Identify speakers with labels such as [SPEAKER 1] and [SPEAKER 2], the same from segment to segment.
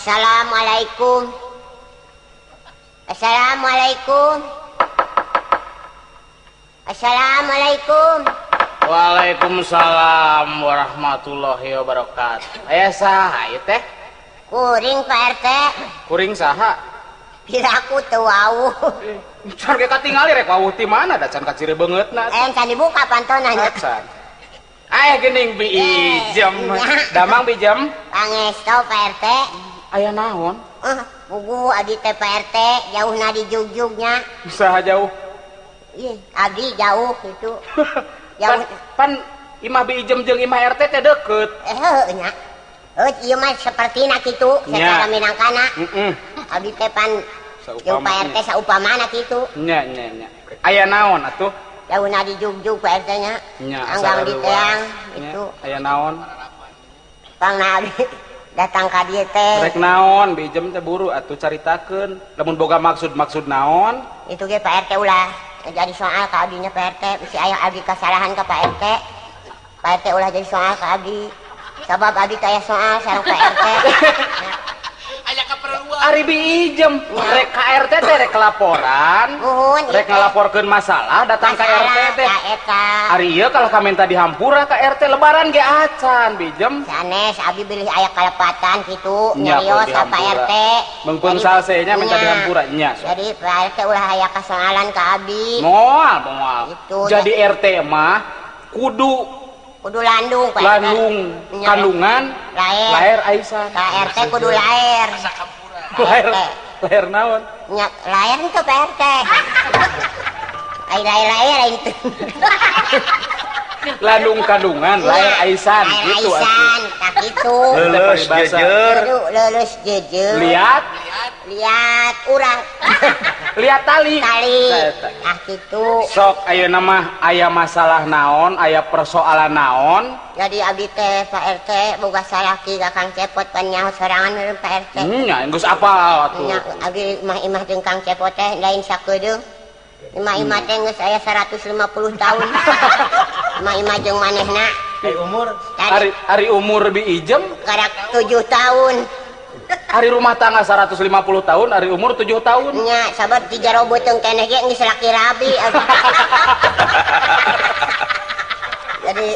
[SPEAKER 1] Assalamualaikum. Assalamualaikum. Assalamualaikum.
[SPEAKER 2] Waalaikumsalam warahmatullahi wabarakatuh. Aya saha ieu teh?
[SPEAKER 1] Kuring Pak RT.
[SPEAKER 2] Kuring saha?
[SPEAKER 1] Piraku teu wawuh.
[SPEAKER 2] Can ge katingali rek wawuh ti mana da can kaciri beungeutna.
[SPEAKER 1] Can dibuka pantonana.
[SPEAKER 2] Can. Aya geuning bi ijem. Damang bi ijem.
[SPEAKER 1] Pangesto Pak RT.
[SPEAKER 2] Aya naon?
[SPEAKER 1] Pugu abdi teh Pak RT jauhna di jugjugnya.
[SPEAKER 2] Saha jauh?
[SPEAKER 1] Ih, abdi jauh itu. Jauh.
[SPEAKER 2] Pan imah bi ijem jeung imah RT teh deukeut.
[SPEAKER 1] Heuh nya. Ieu mah sapertina kitu secara minangkana. Abdi teh pan jeung Pak RT saupamana kitu.
[SPEAKER 2] Nya. Aya naon atuh?
[SPEAKER 1] Jauhna di jugjug Pak RT nya. Anggang di teang itu.
[SPEAKER 2] Aya naon?
[SPEAKER 1] Pangna abdi datang ka dieu teh.
[SPEAKER 2] Rek naon bi ijem teh buru atuh caritakeun. Lamun boga maksud naon?
[SPEAKER 1] Itu ge Pak RT ulah jadi soal ka abdinya Pak RT. Bisi aya abdi kasalahan ka Pak RT. Pak RT ulah jadi soal ka abdi. Sabab abdi teh aya soal sareng Pak RT.
[SPEAKER 3] Aya keperluan.
[SPEAKER 2] Ari bi ijem rek ka RT teh rek laporan. Rek ngalaporkeun masalah datang ka RT teh. Ari ieu kalau ka minta dihampura ka RT lebaran ge acan bi ijem.
[SPEAKER 1] Sanes abdi bilih aya kalepatan kitu nyarios ka Pak RT.
[SPEAKER 2] Mengpeung salsenya minta dihampura nya.
[SPEAKER 1] Jadi Pak RT ulah aya kasoalan ka abdi.
[SPEAKER 2] Moal. Jadi RT mah kudu
[SPEAKER 1] landung Pak RT.
[SPEAKER 2] Landung kandungan lahir Aisyah.
[SPEAKER 1] Ka RT kudu lahir.
[SPEAKER 2] Lahir naon?
[SPEAKER 1] Nya lahir itu Pak RT. Lahir itu.
[SPEAKER 2] Landung kandungan lahir Aisyah gitu
[SPEAKER 1] Aisyah tak itu. Lulus jejer. Lihat urang.
[SPEAKER 2] Lihat tali.
[SPEAKER 1] Ah gitu.
[SPEAKER 2] Sok ayeuna mah aya masalah naon, aya persoalan naon.
[SPEAKER 1] Jadi abdi teh Pak RT boga salaki ka Kang Cepot pan nyaho sorangan meureun Pak RT.
[SPEAKER 2] Nya geus apal atuh.
[SPEAKER 1] Nya abdi imah jeung Kang Cepot teh lain sakedeung. Imah teh geus aya 150 tahun. Imah jeung manehna.
[SPEAKER 3] Umur?
[SPEAKER 2] Ari umur bi ijem
[SPEAKER 1] Karak 7 tahun.
[SPEAKER 2] Ari rumah tangga 150 tahun, ari umur 7 tahun.
[SPEAKER 1] Nya, sabar 3 robot teng keneh ge geus laki rabi. Jadi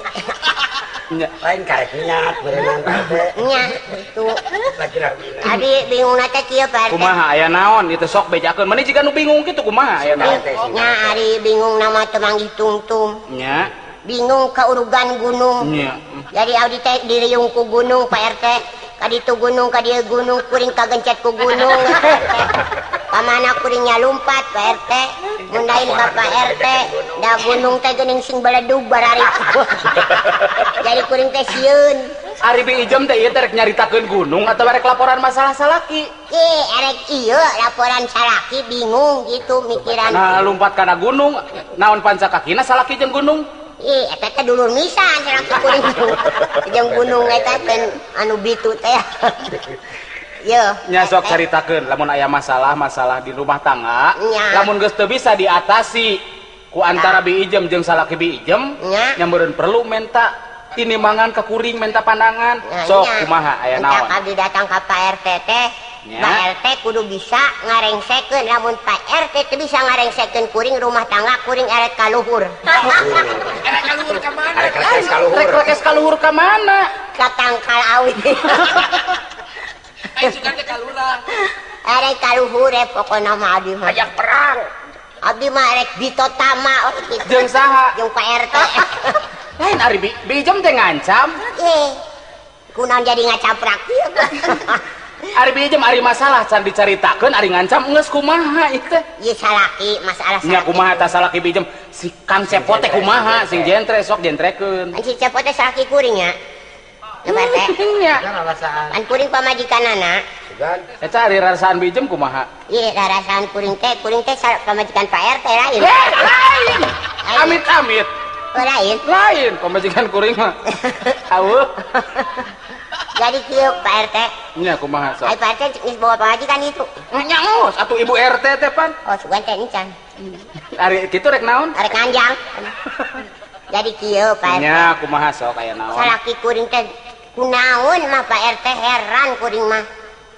[SPEAKER 3] Lain karek niat berenang teh.
[SPEAKER 1] nya itu.
[SPEAKER 3] Laki rabi.
[SPEAKER 1] Abi bingungna teh kieu Pak RT.
[SPEAKER 2] Kumaha aya naon ieu teh sok bejakeun. Mani jika nu bingung kitu kumaha aya naon?
[SPEAKER 1] Nya ari bingung nama teu manggih tungtung.
[SPEAKER 2] Nya.
[SPEAKER 1] Bingung ka urugan gunung.
[SPEAKER 2] Nya.
[SPEAKER 1] Jadi abdi teh diriung ku gunung Pak RT. Kaditu gunung ka dieu gunung kuring kagencet ku gunung. Kamana kuringnya lumpat Pak RT. Mun lain Bapak RT da gunung teh geuning sing baledug barari. Jadi kuring teh sieun.
[SPEAKER 2] Ari bi ijem teh ieu teh rek nyaritakeun gunung atau rek laporan masalah salaki?
[SPEAKER 1] Erek ieu laporan salaki bingung gitu mikiran.
[SPEAKER 2] Nah lumpat kana gunung naon pancakakina salaki jeung gunung?
[SPEAKER 1] Eta teh dulur misan salaki kuring. Jeung gunung eta teh anu bitu teh. Yo,
[SPEAKER 2] nya sok caritakeun lamun aya masalah di rumah tangga, lamun geus teu bisa diatasi ku antara bi ijem jeung salaki bi ijem, nya meureun perlu menta tinimbangan ka kuring menta pandangan. Sok kumaha aya naon?
[SPEAKER 1] Abdi datang ka Pak RT teh, Pak RT kudu bisa ngarengsekeun lamun Pak RT teu bisa ngarengsekeun kuring rumah tangga kuring erek kaluhur.
[SPEAKER 3] Erek kaluhur ka mana?
[SPEAKER 2] Rek kaluhur ka mana?
[SPEAKER 1] Ka tangkal awit.
[SPEAKER 3] Aing sugan teh kalula.
[SPEAKER 1] Erek kaluhur pokona mah abdi mah.
[SPEAKER 3] Ajak perang.
[SPEAKER 1] Abdi mah erek ditotama kitu.
[SPEAKER 2] Jeung saha?
[SPEAKER 1] Jeung Pak RT.
[SPEAKER 2] Lain ari bi ijem teh ngancam.
[SPEAKER 1] Kunaon jadi ngacaprak ieu.
[SPEAKER 2] Ari bi ijem ari masalah can dicaritakeun ari ngancam geus kumaha ieu teh?
[SPEAKER 1] Ieu salaki masalah salaki.
[SPEAKER 2] Nya kumaha tah salaki bi ijem si Kang Cepot teh kumaha sing jentre sok jentrekeun.
[SPEAKER 1] Si Cepot teh salaki kuring nya. Nya teh.
[SPEAKER 2] Nya.
[SPEAKER 1] An kuring pamajikanana.
[SPEAKER 3] Sugan.
[SPEAKER 2] Eta ari rasaan bi ijem kumaha?
[SPEAKER 1] Ieu rarasaan kuring teh pamajikan Pak RT lain.
[SPEAKER 2] Lain. Amit-amit. Lain pamajikan kuring mah. Aweuh.
[SPEAKER 1] Jadi kieu Pak RT.
[SPEAKER 2] Nya kumaha sok?
[SPEAKER 1] Ai Pak RT geus bawa pamajikan itu.
[SPEAKER 2] Nya ngos atuh ibu RT teh pan.
[SPEAKER 1] Oh sugan teh encan.
[SPEAKER 2] Ari kitu rek naon?
[SPEAKER 1] Arek nganjang. Jadi kieu Pak RT.
[SPEAKER 2] Nya kumaha sok aya naon?
[SPEAKER 1] Salaki kuring teh kunaon mah Pak RT heran kuring mah.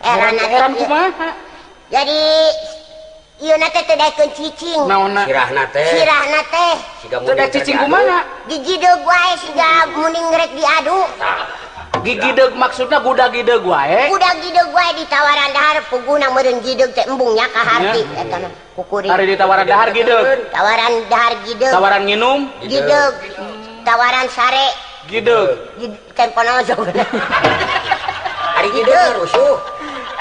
[SPEAKER 2] heran kumaha
[SPEAKER 1] jadi ieu na teh teu daekeun cicing
[SPEAKER 2] naonna
[SPEAKER 3] Sirahna teh. Siga
[SPEAKER 2] teu da cicing kumaha
[SPEAKER 1] gigi deug wae siga muning rek diadu
[SPEAKER 2] gigi deug maksudna gudag gideug wae
[SPEAKER 1] udah gideug wae di tawaran dahar puguna meureun gideug teh embungnya ka harti eta mah kukuring
[SPEAKER 2] ari di tawaran dahar gideug
[SPEAKER 1] tawaran dahar gideug
[SPEAKER 2] tawaran nginum
[SPEAKER 1] gideug tawaran sare
[SPEAKER 2] gideug
[SPEAKER 1] kan panojo
[SPEAKER 3] Ari gideug rusuh.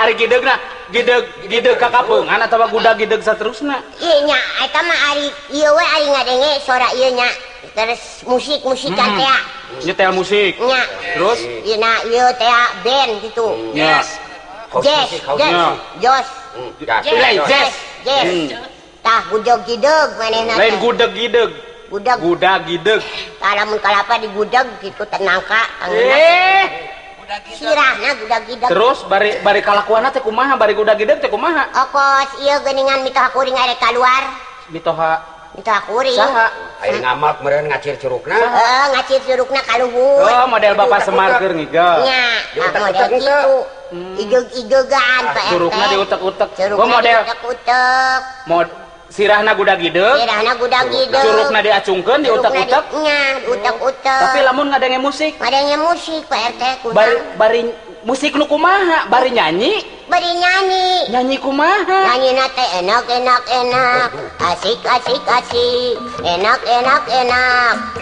[SPEAKER 2] ari gideugna gideug ka kapeungan atawa gudag gideug saterusna
[SPEAKER 1] ieu nya eta mah ari ieu we ari ngadenge sora ieu nya terus musik-musikan teh
[SPEAKER 2] nyetel musik
[SPEAKER 1] nya
[SPEAKER 2] terus
[SPEAKER 1] ieu na ieu teh band gitu
[SPEAKER 2] nya
[SPEAKER 1] Jos
[SPEAKER 2] Jazz.
[SPEAKER 1] tah gudeg gideug manehna
[SPEAKER 2] lain gudag gideug gudag gideug
[SPEAKER 1] tah lamun kalapa digudeg gitu tenangka sirahna gudag gideug
[SPEAKER 2] terus bari kalakuanna teh kumaha bari gudag gideug teh kumaha
[SPEAKER 1] okos ieu geuningan mitoha kuring are kaluar
[SPEAKER 2] mitoha
[SPEAKER 1] kuring
[SPEAKER 2] saha
[SPEAKER 3] Ayo ngamak meureun ngacir curugna.
[SPEAKER 1] ngacir curugna ka luhur
[SPEAKER 2] oh model bapak Semar keur ngigel
[SPEAKER 1] nya model kitu igeg-igegan Pak RT
[SPEAKER 2] curugna diutek-utek
[SPEAKER 1] curugna
[SPEAKER 2] model
[SPEAKER 1] diutek-utek
[SPEAKER 2] sirahna gudag gideug
[SPEAKER 1] sirahna gudag gideug
[SPEAKER 2] curugna diacungkeun diutek-utek
[SPEAKER 1] nya diutek-utek
[SPEAKER 2] tapi lamun ngadenge musik
[SPEAKER 1] ngadenge musik Pak RT
[SPEAKER 2] bari musik nu kumaha bari nyanyi
[SPEAKER 1] nyanyi
[SPEAKER 2] kumaha
[SPEAKER 1] nyanyi nate enak asik enak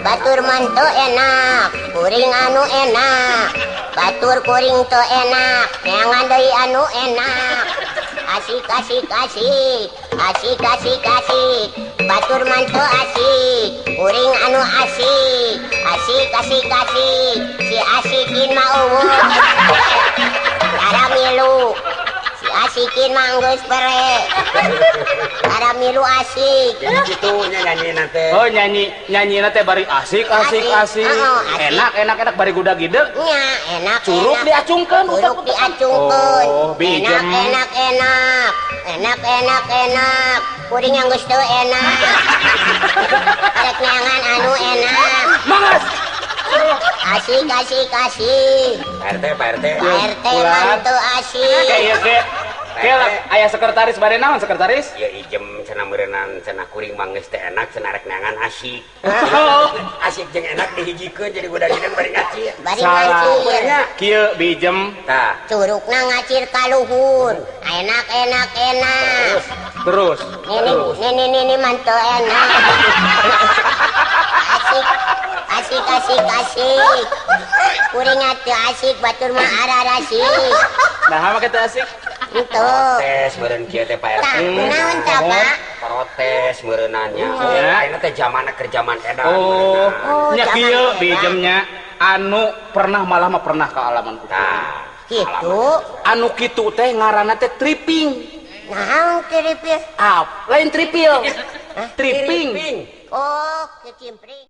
[SPEAKER 1] batur mantu enak kuring anu enak batur kuring to enak neangan deui anu enak asik batur mantu asik kuring anu asik si asikin mah eueuh cara milu si asikin mah geus pere cara milu asik
[SPEAKER 3] Jadi gitu nyanyi teh.
[SPEAKER 2] oh nyanyi teh bari asik enak bari gudag gideug
[SPEAKER 1] nya enak
[SPEAKER 2] curug diacungkeun
[SPEAKER 1] curug diacungkeun
[SPEAKER 2] oh bijem
[SPEAKER 1] enak kuring yang geus teu enak rek neangan anu enak
[SPEAKER 2] mangas
[SPEAKER 1] asik
[SPEAKER 3] Pak RT.
[SPEAKER 1] mantu asik
[SPEAKER 2] aya sekretaris bare naon sekretaris
[SPEAKER 3] Ya ijem cenah meureunnan cenah kuring mah geus teh enak cenah rek neangan asik. Asik jeung enak dihijikeun jadi budak gideug bari ngacir.
[SPEAKER 1] bari ngacir
[SPEAKER 2] kieu bijem
[SPEAKER 3] Tah.
[SPEAKER 1] curugna ngacir ka luhur enak
[SPEAKER 2] terus
[SPEAKER 1] ini mantu enak asik kuring atuh asik batur mah ararasik
[SPEAKER 2] nah mah kita asik
[SPEAKER 1] itu
[SPEAKER 3] Protes meureun kieu teh Pak RT.
[SPEAKER 1] naon tah Pak
[SPEAKER 3] Protes meureunannya. Ayeuna teh zamanna keur zaman edan.
[SPEAKER 2] nya kieu bijemnya anu pernah malah mah pernah ka alaman
[SPEAKER 3] Tah.
[SPEAKER 1] gitu
[SPEAKER 2] anu kitu teh ngaranna teh tripping
[SPEAKER 1] naon tripil
[SPEAKER 2] lain tripping
[SPEAKER 1] oh kecimpring